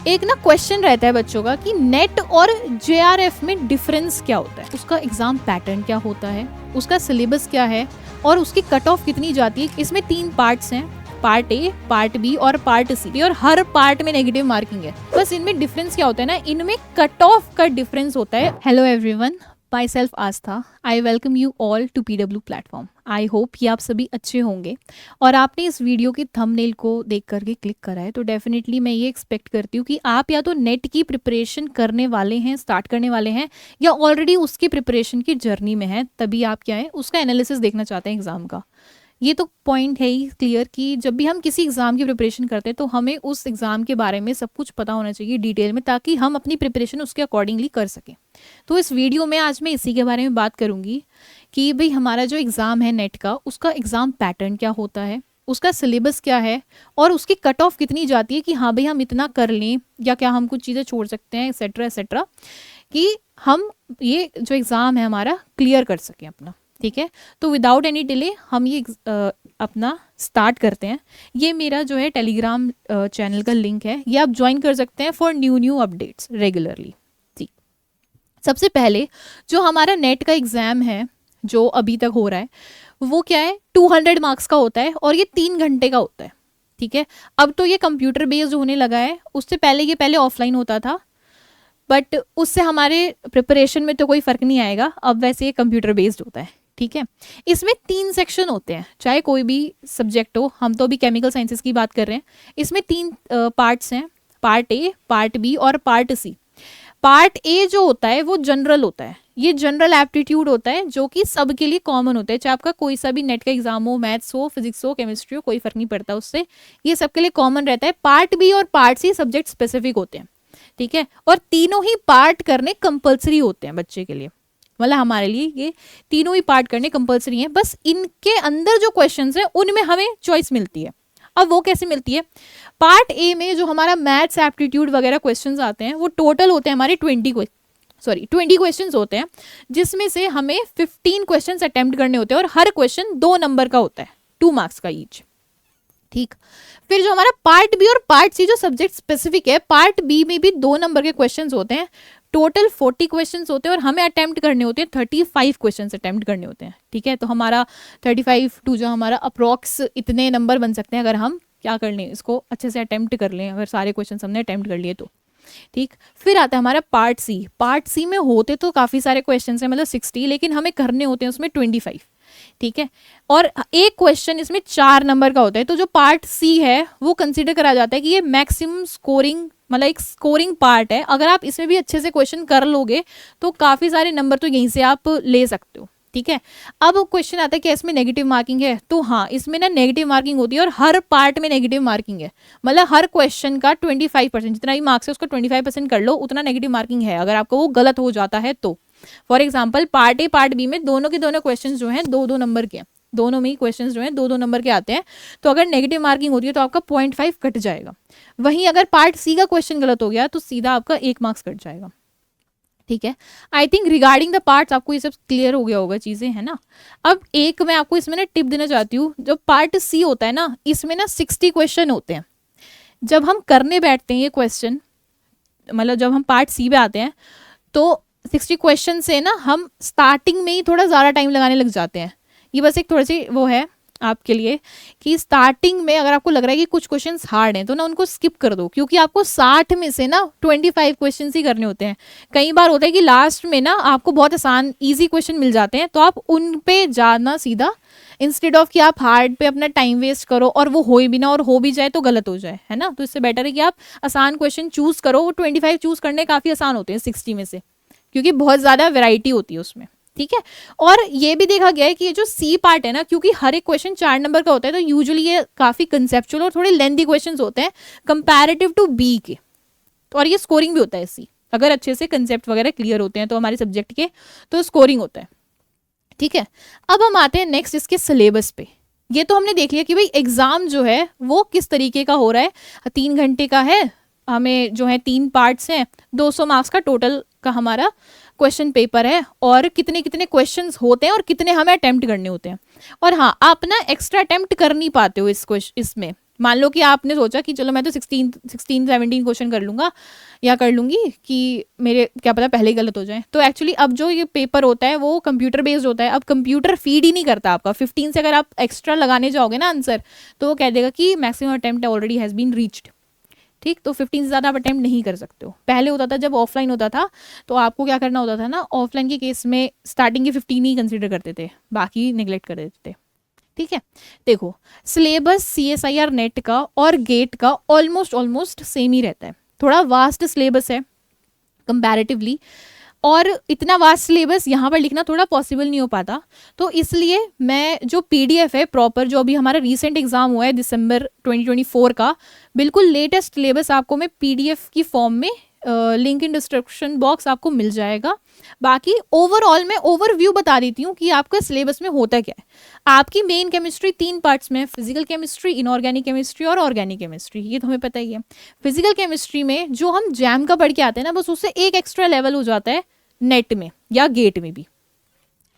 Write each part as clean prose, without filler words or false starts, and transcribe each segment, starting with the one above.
एक ना क्वेश्चन रहता है बच्चों का कि नेट और जेआरएफ में डिफरेंस क्या होता है, उसका एग्जाम पैटर्न क्या होता है, उसका सिलेबस क्या है और उसकी कट ऑफ कितनी जाती है। इसमें 3 पार्ट्स हैं, पार्ट ए, पार्ट बी और पार्ट सी, और हर पार्ट में नेगेटिव मार्किंग है। बस इनमें डिफरेंस क्या होता है ना, इनमें कट ऑफ का डिफरेंस होता है। Hello everyone, myself Aastha, I welcome you all to PW platform. I hope कि आप सभी अच्छे होंगे और आपने इस वीडियो के थंबनेल को देख करके क्लिक करा है, तो डेफिनेटली मैं ये एक्सपेक्ट करती हूँ कि आप या तो नेट की प्रिपरेशन करने वाले हैं, स्टार्ट करने वाले हैं, या ऑलरेडी उसकी प्रिपरेशन की जर्नी में हैं। तभी आप क्या है उसका एनालिसिस देखना चाहते हैं एग्जाम का। ये तो पॉइंट है ही क्लियर कि जब भी हम किसी एग्ज़ाम की प्रिपरेशन करते हैं तो हमें उस एग्ज़ाम के बारे में सब कुछ पता होना चाहिए डिटेल में, ताकि हम अपनी प्रिपरेशन उसके अकॉर्डिंगली कर सकें। तो इस वीडियो में आज मैं इसी के बारे में बात करूंगी कि भाई हमारा जो एग्ज़ाम है नेट का, उसका एग्ज़ाम पैटर्न क्या होता है, उसका सिलेबस क्या है और उसकी कट ऑफ कितनी जाती है कि हाँ भाई हम इतना कर लें या क्या हम कुछ चीज़ें छोड़ सकते हैं, एक्सेट्रा एक्सेट्रा, कि हम ये जो एग्ज़ाम है हमारा क्लियर कर सकें अपना। ठीक है, तो विदाउट एनी डिले हम ये अपना स्टार्ट करते हैं। ये मेरा जो है टेलीग्राम चैनल का लिंक है, ये आप ज्वाइन कर सकते हैं फॉर न्यू अपडेट्स रेगुलरली। ठीक, सबसे पहले जो हमारा नेट का एग्ज़ाम है जो अभी तक हो रहा है वो क्या है, 200 मार्क्स का होता है और ये 3 घंटे का होता है। ठीक है, अब तो ये कंप्यूटर बेस्ड होने लगा है, उससे पहले ये ऑफलाइन होता था, बट उससे हमारे प्रिपरेशन में तो कोई फ़र्क नहीं आएगा। अब वैसे ये कंप्यूटर बेस्ड होता है। ठीक है, इसमें 3 सेक्शन होते हैं, चाहे कोई भी सब्जेक्ट हो। हम तो अभी केमिकल साइंसेस की बात कर रहे हैं। इसमें 3 पार्ट्स हैं, पार्ट ए, पार्ट बी और पार्ट सी। पार्ट ए जो होता है वो जनरल होता है, ये जनरल एप्टीट्यूड होता है जो कि सबके लिए कॉमन होता है, चाहे आपका कोई सा भी नेट का एग्जाम हो, मैथ्स हो, फिजिक्स हो, केमिस्ट्री हो, कोई फर्क नहीं पड़ता उससे, ये सबके लिए कॉमन रहता है। पार्ट बी और पार्ट सी सब्जेक्ट स्पेसिफिक होते हैं। ठीक है, और तीनों ही पार्ट करने कंपलसरी होते हैं बच्चे के लिए, मतलब हमारे लिए ये तीनों ही पार्ट करने कंपलसरी हैं। बस इनके अंदर जो क्वेश्चंस हैं उनमें हमें चॉइस मिलती है। अब वो कैसे मिलती है, पार्ट ए में जो हमारा मैथ्स एप्टीट्यूड वगैरह क्वेश्चंस आते हैं वो टोटल होते हैं हमारे 20 क्वेश्चंस होते हैं, जिसमें से हमें 15 क्वेश्चंस अटेम्प्ट करने होते हैं और हर क्वेश्चन 2 नंबर का होता है, 2 मार्क्स का ईच। ठीक, फिर जो हमारा पार्ट बी और पार्ट सी जो सब्जेक्ट स्पेसिफिक है, पार्ट बी में भी 2 नंबर के क्वेश्चंस होते हैं। टोटल 40 क्वेश्चंस होते हैं और हमें अटेम्प्ट करने होते हैं 35 क्वेश्चंस अटेम्प्ट करने होते हैं। ठीक है, तो हमारा 35 टू जो हमारा अप्रॉक्स इतने नंबर बन सकते हैं अगर हम क्या कर लें, इसको अच्छे से अटेम्प्ट कर लें, अगर सारे क्वेश्चंस हमने अटेम्प्ट कर लिए तो। ठीक, फिर आता है हमारा पार्ट सी। पार्ट सी में होते तो काफ़ी सारे क्वेश्चन हैं, मतलब 60, लेकिन हमें करने होते हैं उसमें 25। ठीक है, और एक क्वेश्चन इसमें 4 नंबर का होता है। तो जो पार्ट सी है वो कंसीडर करा जाता है कि ये मैक्सिमम स्कोरिंग, मतलब एक स्कोरिंग पार्ट है। अगर आप इसमें भी अच्छे से क्वेश्चन कर लोगे तो काफ़ी सारे नंबर तो यहीं से आप ले सकते हो। ठीक है, अब क्वेश्चन आता है कि इसमें नेगेटिव मार्किंग है, तो हाँ इसमें ना नेगेटिव मार्किंग होती है और हर पार्ट में नेगेटिव मार्किंग है, मतलब हर क्वेश्चन का 25%, जितना भी मार्क्स है उसका 25% कर लो, उतना नेगेटिव मार्किंग है अगर आपको वो गलत हो जाता है तो। For example part a part b में दोनों के दोनों क्वेश्चन जो हैं 2-2 नंबर के, दोनों में ही क्वेश्चंस जो हैं 2-2 नंबर के आते हैं। तो अगर नेगेटिव मार्किंग होती है तो आपका 0.5 कट जाएगा। वहीं अगर पार्ट सी का क्वेश्चन गलत हो गया तो सीधा आपका 1 मार्क्स कट जाएगा। ठीक है, I think regarding the parts आपको ये सब क्लियर हो गया होगा चीज़ें, है ना। अब एक मैं आपको इसमें ना टिप देना चाहती हूँ, जो पार्ट सी होता है ना इसमें ना 60 क्वेश्चन होते हैं। जब हम करने बैठते हैं ये क्वेश्चन, मतलब जब हम पार्ट सी पे आते हैं तो 60 क्वेश्चन से ना हम स्टार्टिंग में ही थोड़ा ज़्यादा टाइम लगाने लग जाते हैं। ये बस एक थोड़ी सी वो है आपके लिए कि स्टार्टिंग में अगर आपको लग रहा है कि कुछ क्वेश्चंस हार्ड हैं तो ना उनको स्किप कर दो, क्योंकि आपको 60 में से ना 25 क्वेश्चंस ही करने होते हैं। कई बार होता है कि लास्ट में ना आपको बहुत आसान इजी क्वेश्चन मिल जाते हैं, तो आप उन पे जाना सीधा, इंस्टेड ऑफ कि आप हार्ड पे अपना टाइम वेस्ट करो और वो हो भी ना, और हो भी जाए तो गलत हो जाए, है ना। तो इससे बेटर है कि आप आसान क्वेश्चन चूज करो। वो 25 चूज करने काफ़ी आसान होते हैं 60 में से, क्योंकि बहुत ज़्यादा वेराइटी होती है उसमें। ठीक है, और ये भी देखा गया है कि ये जो सी पार्ट है ना, क्योंकि हर एक क्वेश्चन 4 नंबर का होता है, तो यूजुअली ये काफ़ी कंसेप्चुअल और थोड़े लेंथी क्वेश्चंस होते हैं कंपैरेटिव टू बी के। तो और ये स्कोरिंग भी होता है सी, अगर अच्छे से कंसेप्ट वगैरह क्लियर होते हैं तो हमारे सब्जेक्ट के, तो स्कोरिंग होता है। ठीक है, अब हम आते हैं नेक्स्ट इसके सिलेबस पे। ये तो हमने देख लिया कि भाई एग्जाम जो है वो किस तरीके का हो रहा है। 3 घंटे का है, हमें जो है 3 पार्ट्स हैं, 200 मार्क्स का टोटल का हमारा क्वेश्चन पेपर है, और कितने कितने क्वेश्चंस होते हैं और कितने हमें अटेम्प्ट करने होते हैं। और हाँ, आप ना एक्स्ट्रा अटेम्प्ट कर नहीं पाते हो इसमें, मान लो कि आपने सोचा कि चलो मैं तो 16 17 क्वेश्चन कर लूँगा या कर लूँगी कि मेरे क्या पता पहले ही गलत हो जाए। तो एक्चुअली अब जो ये पेपर होता है वो कंप्यूटर बेस्ड होता है। अब कंप्यूटर फीड ही नहीं करता आपका 15 से अगर आप एक्स्ट्रा लगाने जाओगे ना आंसर, तो वो कह देगा कि maximum attempt already has been reached. ठीक, तो 15 से ज़्यादा आप अटेम्प्ट नहीं कर सकते हो। पहले होता था जब ऑफलाइन होता था तो आपको क्या करना होता था ना, ऑफलाइन के केस में स्टार्टिंग के 15 ही कंसिडर करते थे, बाकी निगलेक्ट कर देते थे। ठीक है, देखो सिलेबस CSIR नेट का और गेट का ऑलमोस्ट सेम ही रहता है। थोड़ा वास्ट सिलेबस है कंपैरेटिवली, और इतना वास्ट सिलेबस यहाँ पर लिखना थोड़ा पॉसिबल नहीं हो पाता। तो इसलिए मैं जो PDF है प्रॉपर, जो अभी हमारा रीसेंट एग्जाम हुआ है दिसंबर 2024 का, बिल्कुल लेटेस्ट सिलेबस आपको मैं PDF की फॉर्म में लिंक इन डिस्क्रिप्शन बॉक्स आपको मिल जाएगा। बाकी ओवरऑल मैं ओवरव्यू बता देती हूँ कि आपका सिलेबस में होता क्या है। आपकी मेन केमिस्ट्री 3 पार्ट्स में है, फिजिकल केमिस्ट्री, इनऑर्गेनिक केमिस्ट्री और ऑर्गेनिक केमिस्ट्री। ये तो हमें पता ही है। फिजिकल केमिस्ट्री में जो हम जैम का पढ़ के आते हैं ना, बस उससे एक एक्स्ट्रा लेवल हो जाता है नेट में या गेट में भी।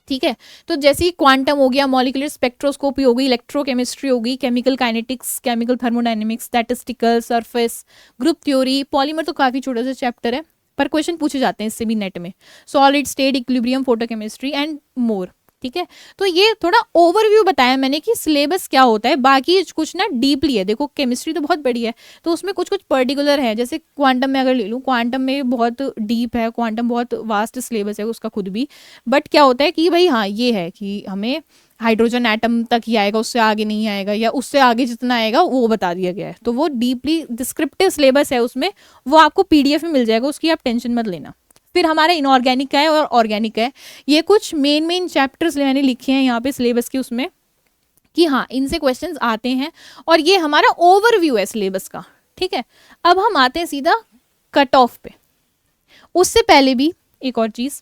ठीक है, तो जैसे ही क्वांटम हो गया, मॉलिक्यूलर स्पेक्ट्रोस्कोपी हो गई, इलेक्ट्रोकेमिस्ट्री हो गई, chemical kinetics, chemical thermodynamics, statistical, surface, group theory, polymer तो काफी छोटा सा चैप्टर है पर क्वेश्चन पूछे जाते हैं इससे भी नेट में, solid state, equilibrium, photochemistry and more. ठीक है, तो ये थोड़ा ओवरव्यू बताया मैंने कि सिलेबस क्या होता है। बाकी कुछ ना डीपली है। देखो केमिस्ट्री तो बहुत बड़ी है, तो उसमें कुछ कुछ पर्टिकुलर है। जैसे क्वांटम में अगर ले लूँ, क्वांटम में बहुत डीप है, क्वांटम बहुत वास्ट सिलेबस है उसका खुद भी। बट क्या होता है कि भाई हाँ ये है कि हमें हाइड्रोजन एटम तक ही आएगा, उससे आगे नहीं आएगा, या उससे आगे जितना आएगा वो बता दिया गया है। तो वो डीपली डिस्क्रिप्टिव सिलेबस है उसमें, वो आपको PDF में मिल जाएगा, उसकी आप टेंशन मत लेना। फिर हमारा इनऑर्गेनिक का है और ऑर्गेनिक है। ये कुछ मेन चैप्टर्स मैंने लिखे हैं यहाँ पे सिलेबस के उसमें कि हाँ इनसे क्वेश्चंस आते हैं, और ये हमारा ओवरव्यू है सिलेबस का। ठीक है, अब हम आते हैं सीधा कट ऑफ पे। उससे पहले भी एक और चीज,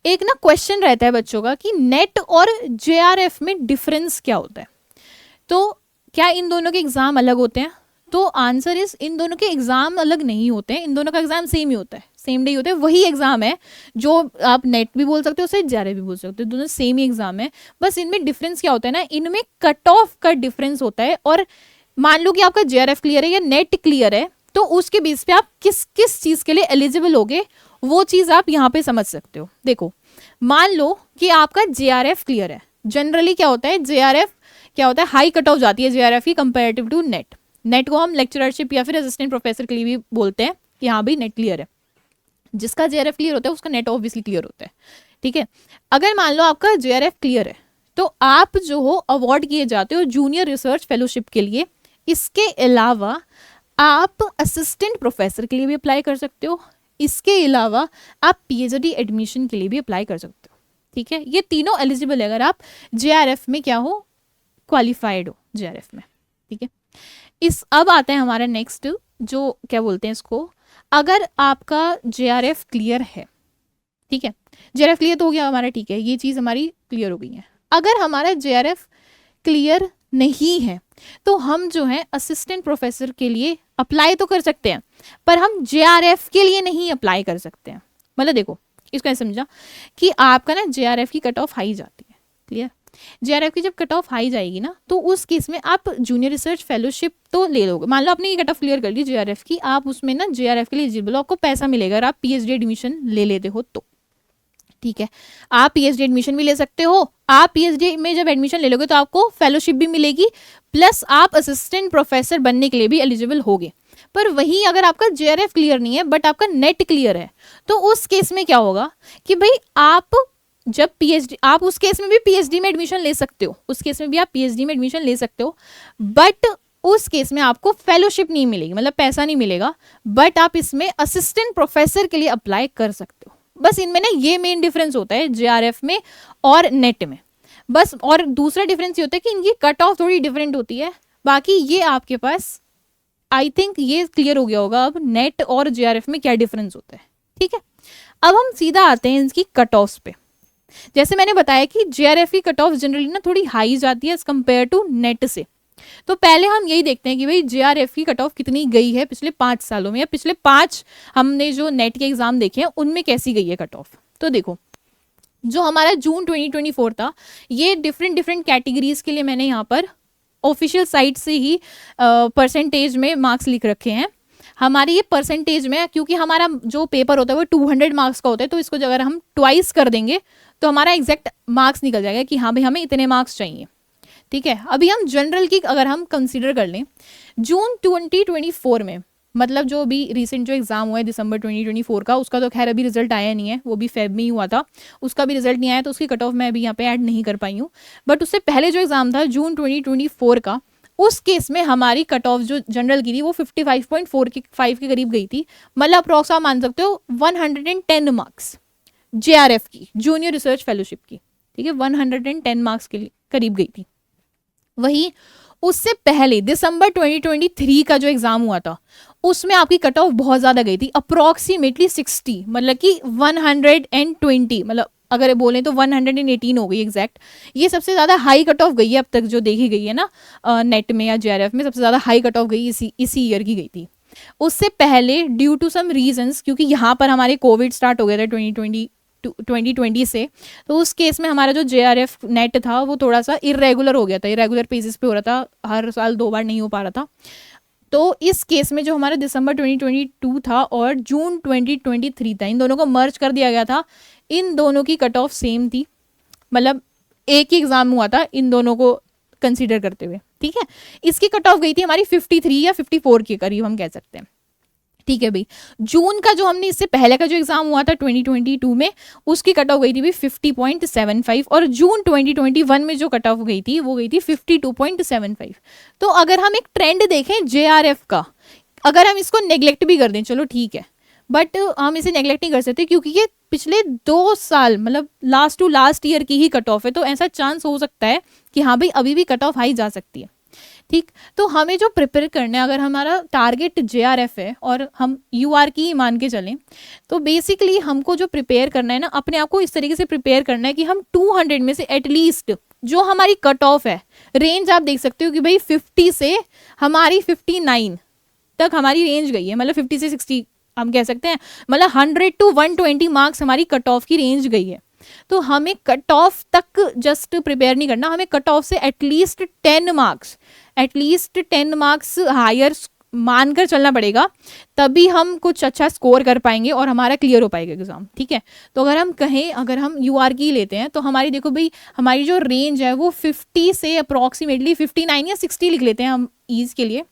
एक ना क्वेश्चन रहता है बच्चों का कि नेट और JRF में डिफरेंस क्या होता है। तो क्या इन दोनों के एग्जाम अलग होते हैं? तो आंसर इज इन दोनों के एग्जाम अलग नहीं होते हैं, इन दोनों का एग्जाम सेम ही होता है, सेम डे होता है। वही एग्जाम है जो आप नेट भी बोल सकते हो, उसे JRF भी बोल सकते हो, दोनों सेम ही एग्जाम है। बस इनमें डिफरेंस क्या होता है ना, इनमें कट ऑफ का डिफरेंस होता है। और मान लो कि आपका JRF क्लियर है या नेट क्लियर है, तो उसके बेस पे आप किस किस चीज के लिए एलिजिबल होगे वो चीज आप यहाँ पे समझ सकते हो। देखो मान लो कि आपका JRF क्लियर है। जनरली क्या होता है, JRF क्या होता है, हाई कट ऑफ जाती है JRF की कंपेरेटिव टू नेट। नेट को हम लेक्चरशिप या फिर असिस्टेंट प्रोफेसर के लिए भी बोलते हैं कि हाँ भाई नेट क्लियर है। जिसका JRF क्लियर होता है उसका नेट ऑब्वियसली क्लियर होता है। ठीक है, अगर मान लो आपका JRF क्लियर है तो आप जो हो अवार्ड किए जाते हो जूनियर रिसर्च फेलोशिप के लिए। इसके अलावा आप असिस्टेंट प्रोफेसर के लिए भी अप्लाई कर सकते हो। इसके अलावा आप PhD एडमिशन के लिए भी अप्लाई कर सकते हो। ठीक है, ये तीनों एलिजिबल है अगर आप JRF में क्या हो, क्वालिफाइड हो JRF में। ठीक है, इस अब आता है हमारा नेक्स्ट, जो क्या बोलते हैं इसको, अगर आपका JRF क्लियर है। ठीक है, JRF क्लियर तो हो गया हमारा। ठीक है, ये चीज़ हमारी क्लियर हो गई है। अगर हमारा JRF क्लियर नहीं है तो हम जो है असिस्टेंट प्रोफेसर के लिए अप्लाई तो कर सकते हैं, पर हम JRF के लिए नहीं अप्लाई कर सकते हैं। मतलब देखो इसको ऐसे समझा कि आपका ना JRF की कट ऑफ हाई जाती है। क्लियर, JRF की जब कट ऑफ हाई जाएगी ना, तो उस केस में आप जूनियर रिसर्च फेलोशिप तो ले लोगे। मान लो आपने ये कट ऑफ क्लियर कर ली JRF की, आप उसमें ना JRF के लिए एलिजिबल हो, आपको पैसा मिलेगा अगर आप PhD एडमिशन ले लेते हो तो। ठीक है, आप PhD एडमिशन भी ले सकते हो। आप PhD में जब एडमिशन ले लोगे तो आपको फेलोशिप भी मिलेगी, प्लस आप असिस्टेंट प्रोफेसर बनने के लिए भी एलिजिबल होगे। पर वही अगर आपका JRF क्लियर नहीं है बट आपका नेट क्लियर है, तो उस केस में क्या होगा कि भाई आप जब PhD, आप उस केस में भी PhD में एडमिशन ले सकते हो, उस केस में भी आप PhD में एडमिशन ले सकते हो, बट उस केस में आपको फेलोशिप नहीं मिलेगी, मतलब पैसा नहीं मिलेगा। बट आप इसमें असिस्टेंट प्रोफेसर के लिए अप्लाई कर सकते हो। बस इनमें ना ये मेन डिफरेंस होता है JRF में और नेट में बस। और दूसरा डिफरेंस ये होता है कि इनकी कट ऑफ थोड़ी डिफरेंट होती है। बाकी ये आपके पास आई थिंक ये क्लियर हो गया होगा अब नेट और JRF में क्या डिफरेंस होता है। ठीक है, अब हम सीधा आते हैं इनकी कट ऑफ पे। जैसे मैंने बताया कि JRF की कट ऑफ जनरली ना थोड़ी हाई जाती है एज कम्पेयर टू नेट से। तो पहले हम यही देखते हैं कि भाई JRF की कट ऑफ कितनी गई है पिछले 5 सालों में, या पिछले 5 हमने जो नेट के एग्जाम देखे हैं उनमें कैसी गई है कट ऑफ। तो देखो जो हमारा जून 2024 था, ये डिफरेंट कैटेगरीज के लिए मैंने यहाँ पर ऑफिशियल साइट से ही परसेंटेज में मार्क्स लिख रखे हैं। हमारी ये परसेंटेज में, क्योंकि हमारा जो पेपर होता है वो 200 मार्क्स का होता है, तो इसको अगर हम ट्वाइस कर देंगे तो हमारा एग्जैक्ट मार्क्स निकल जाएगा कि हाँ भाई हमें इतने मार्क्स चाहिए। ठीक है, अभी हम जनरल की अगर हम कंसीडर कर लें, जून 2024 में, मतलब जो अभी रिसेंट जो एग्जाम हुआ है दिसंबर 2024 का, उसका तो खैर अभी रिजल्ट आया नहीं है, वो भी फेब में ही हुआ था, उसका भी रिजल्ट नहीं आया, तो उसकी कट ऑफ मैं अभी यहाँ पे ऐड नहीं कर पाई हूँ। बट उससे पहले जो एग्जाम था जून 2024 का, उस केस में हमारी कट ऑफ जो जनरल की थी वो 55.45 के करीब गई थी। मतलब अप्रॉक्स आप मान सकते हो 110 मार्क्स JRF की, जूनियर रिसर्च फेलोशिप की। ठीक है, 110 मार्क्स के करीब गई थी। वही उससे पहले दिसंबर 2023 का जो एग्जाम हुआ था उसमें आपकी कट ऑफ बहुत ज़्यादा गई थी, अप्रॉक्सीमेटली 60, मतलब कि 120, मतलब अगर बोलें तो 118 हो गई एग्जैक्ट। ये सबसे ज़्यादा हाई कट ऑफ गई है अब तक जो देखी गई है ना नेट में या JRF में, सबसे ज़्यादा हाई कट ऑफ गई इसी ईयर की गई थी। उससे पहले ड्यू टू सम रीजंस, क्योंकि यहाँ पर हमारे कोविड स्टार्ट हो गया था 2020 से, तो उस केस में हमारा जो JRF नेट था वो थोड़ा सा इरेगुलर हो गया था, इरेगुलर बेसिस पे हो रहा था, हर साल 2 बार नहीं हो पा रहा था। तो इस केस में जो हमारा दिसंबर 2022 था और जून 2023 था, इन दोनों को मर्ज कर दिया गया था। इन दोनों की कट ऑफ सेम थी, मतलब एक ही एग्जाम हुआ था इन दोनों को कंसीडर करते हुए। ठीक है, इसकी कट ऑफ गई थी हमारी 53 या 54 के करीब हम कह सकते हैं। ठीक है भाई, जून का जो हमने इससे पहले का जो एग्जाम हुआ था 2022 में, उसकी कट ऑफ गई थी भाई 50.75, और जून 2021 में जो कट ऑफ गई थी वो गई थी 52.75। तो अगर हम एक ट्रेंड देखें JRF का, अगर हम इसको नेग्लेक्ट भी कर दें चलो ठीक है, बट हम इसे नेग्लेक्ट नहीं कर सकते क्योंकि ये पिछले 2 साल मतलब लास्ट टू लास्ट ईयर की ही कट ऑफ है, तो ऐसा चांस हो सकता है कि हाँ भाई अभी भी कट ऑफ हाई जा सकती है। ठीक, तो हमें जो प्रिपेयर करना है, अगर हमारा टारगेट JRF है और हम UR की ही मान के चलें, तो बेसिकली हमको जो प्रिपेयर करना है ना, अपने आप को इस तरीके से प्रिपेयर करना है कि हम 200 में से एटलीस्ट जो हमारी कट ऑफ है, रेंज आप देख सकते हो कि भाई 50 से हमारी 59 तक हमारी रेंज गई है, मतलब 50 से 60 हम कह सकते हैं, मतलब 100 to 120 मार्क्स हमारी कट ऑफ की रेंज गई है। तो हमें कट ऑफ तक जस्ट प्रिपेयर नहीं करना, हमें कट ऑफ से एटलीस्ट 10 मार्क्स हायर मानकर चलना पड़ेगा, तभी हम कुछ अच्छा स्कोर कर पाएंगे और हमारा क्लियर हो पाएगा एग्जाम। ठीक है, तो अगर हम कहें, अगर हम UR की लेते हैं तो हमारी देखो भाई हमारी जो रेंज है वो 50 से अप्रॉक्सीमेटली 59 या 60 लिख लेते हैं हम ईज के लिए,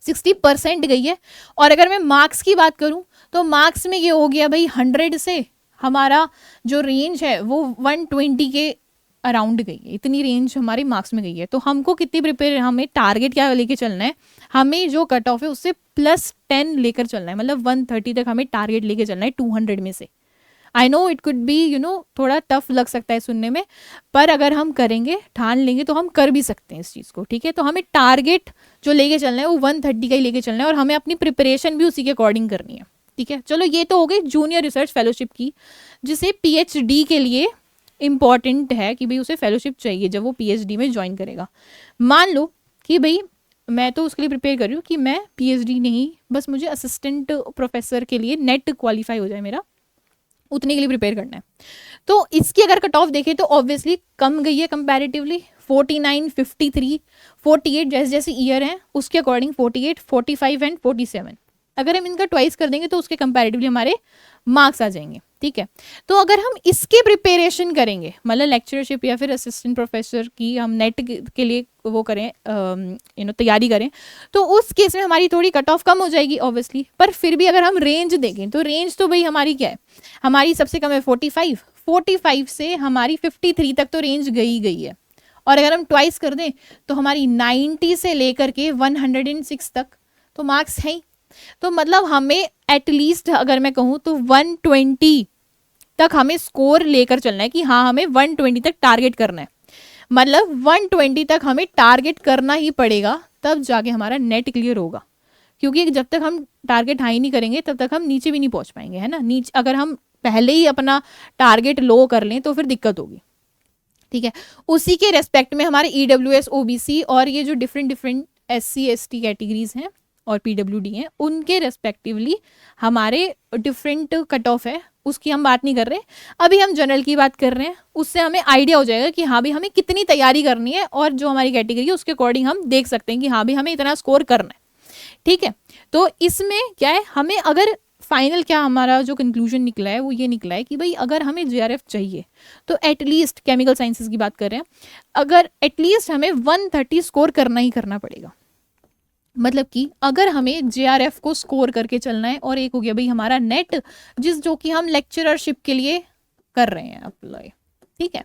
60% गई है। और अगर मैं मार्क्स की बात करूं तो मार्क्स में ये हो गया भाई 100 से हमारा जो रेंज है वो 120 के अराउंड गई है, इतनी रेंज हमारी मार्क्स में गई है। तो हमको कितनी प्रिपेयर, हमें टारगेट क्या लेके चलना है, हमें जो कट ऑफ है उससे +10 लेकर चलना है, मतलब 130 तक हमें टारगेट लेके चलना है 200 में से। I know it could be थोड़ा टफ लग सकता है सुनने में, पर अगर हम करेंगे, ठान लेंगे तो हम कर भी सकते हैं इस चीज़ को। ठीक है, तो हमें टारगेट जो लेके चलना है वो 130 का ही लेके चलना है, और हमें अपनी प्रिपरेशन भी उसी के अकॉर्डिंग करनी है। ठीक है, चलो ये तो हो गई जूनियर रिसर्च फेलोशिप की, जिसे PhD के लिए इम्पॉर्टेंट है कि भाई उसे फेलोशिप चाहिए जब वो PhD में ज्वाइन करेगा। मान लो कि भाई मैं तो उसके लिए प्रिपेयर कर रही हूँ कि मैं PhD नहीं, बस मुझे असिस्टेंट प्रोफेसर के लिए नेट क्वालिफाई हो जाए मेरा, उतने के लिए प्रिपेयर करना है। तो इसकी अगर कट ऑफ देखें तो ऑब्वियसली कम गई है कंपैरेटिवली, 49, 53, 48 जैसे जैसे ईयर हैं उसके अकॉर्डिंग 48, 45 एंड 47। अगर हम इनका ट्वाइस कर देंगे तो उसके कंपैरेटिवली हमारे मार्क्स आ जाएंगे। ठीक है, तो अगर हम इसके प्रिपरेशन करेंगे, मतलब लेक्चरशिप या फिर असिस्टेंट प्रोफेसर की हम नेट के लिए वो करें, तैयारी करें, तो उस केस में हमारी थोड़ी कट ऑफ कम हो जाएगी ऑब्वियसली। पर फिर भी अगर हम रेंज देखें तो रेंज तो भाई हमारी क्या है, हमारी सबसे कम है 45 से हमारी 53 तक तो रेंज गई है। और अगर हम ट्वाइस कर दें तो हमारी 90 से लेकर के 106 तक तो मार्क्स है ही। तो मतलब हमें एटलीस्ट अगर मैं कहूँ तो 120 तक हमें स्कोर लेकर चलना है कि हाँ हमें 120 तक टारगेट करना है, मतलब 120 तक हमें टारगेट करना ही पड़ेगा, तब जाके हमारा नेट क्लियर होगा। क्योंकि जब तक हम टारगेट हाई नहीं करेंगे तब तक हम नीचे भी नहीं पहुंच पाएंगे, है ना। नीचे अगर हम पहले ही अपना टारगेट लो कर लें तो फिर दिक्कत होगी। ठीक है, उसी के रेस्पेक्ट में हमारे EWS OBC और ये जो डिफरेंट SC ST कैटेगरीज हैं और PWD हैं, उनके रेस्पेक्टिवली हमारे डिफरेंट कट ऑफ है उसकी हम बात नहीं कर रहे, अभी हम जनरल की बात कर रहे हैं। उससे हमें आइडिया हो जाएगा कि हाँ भी हमें कितनी तैयारी करनी है, और जो हमारी कैटेगरी है उसके अकॉर्डिंग हम देख सकते हैं कि हाँ भी हमें इतना स्कोर करना है। ठीक है, तो इसमें क्या है, हमें अगर फाइनल क्या हमारा जो कंक्लूजन निकला है वो ये निकला है कि भाई अगर हमें जेआरएफ चाहिए तो एटलीस्ट, केमिकल साइंसेज की बात कर रहे हैं, अगर एटलीस्ट हमें 130 स्कोर करना ही करना पड़ेगा। मतलब कि अगर हमें जेआरएफ को स्कोर करके चलना है, और एक हो गया भाई हमारा नेट, जो कि हम लेक्चररशिप के लिए कर रहे हैं अप्लाई। ठीक है,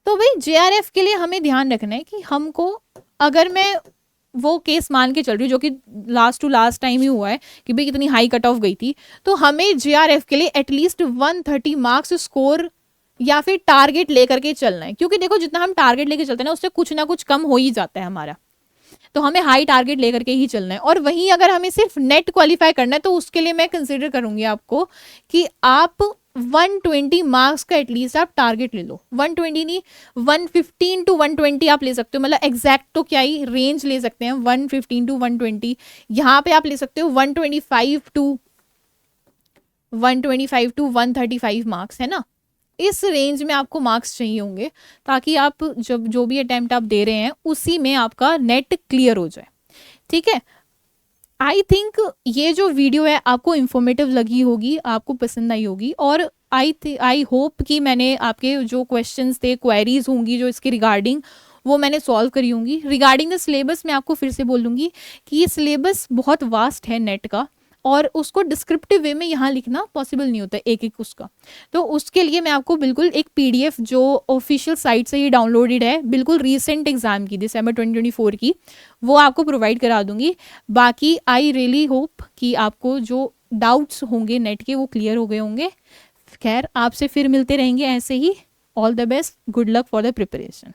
तो भाई जेआरएफ के लिए हमें ध्यान रखना है कि हमको, अगर मैं वो केस मान के चल रही हूँ जो कि लास्ट टू लास्ट टाइम ही हुआ है कि भाई कितनी हाई कट ऑफ गई थी, तो हमें जेआरएफ के लिए एटलीस्ट 130 मार्क्स स्कोर या फिर टारगेट लेकर के चलना है। क्योंकि देखो जितना हम टारगेट लेके चलते हैं ना, उससे कुछ ना कुछ कम हो ही जाता है हमारा, तो हमें हाई टारगेट लेकर के ही चलना है। और वहीं अगर हमें सिर्फ नेट क्वालिफाई करना है, तो उसके लिए मैं कंसिडर करूंगी आपको कि आप 120 मार्क्स का एटलीस्ट आप टारगेट ले लो। 120 नहीं, 115 टू 120 आप ले सकते हो, मतलब एग्जैक्ट तो क्या ही रेंज ले सकते हैं, 115 टू 120। यहाँ पे आप ले सकते हो 125 टू 135 मार्क्स, है ना। इस रेंज में आपको मार्क्स चाहिए होंगे, ताकि आप जब जो भी अटेम्प्ट आप दे रहे हैं उसी में आपका नेट क्लियर हो जाए। ठीक है, आई थिंक ये जो वीडियो है आपको इन्फॉर्मेटिव लगी होगी, आपको पसंद आई होगी, और आई होप कि मैंने आपके जो क्वेश्चंस थे, क्वेरीज होंगी जो इसके रिगार्डिंग, वो मैंने सॉल्व करी होंगी। रिगार्डिंग द सिलेबस मैं आपको फिर से बोल दूंगी कि ये सिलेबस बहुत वास्ट है नेट का, और उसको डिस्क्रिप्टिव वे में यहाँ लिखना पॉसिबल नहीं होता एक एक उसका। तो उसके लिए मैं आपको बिल्कुल एक पीडीएफ जो ऑफिशियल साइट से ये डाउनलोडेड है, बिल्कुल रीसेंट एग्जाम की, दिसंबर 2024 की, वो आपको प्रोवाइड करा दूंगी। बाकी आई रियली होप कि आपको जो डाउट्स होंगे नेट के वो क्लियर हो गए होंगे। खैर, आपसे फिर मिलते रहेंगे ऐसे ही। All the best, good luck for the preparation.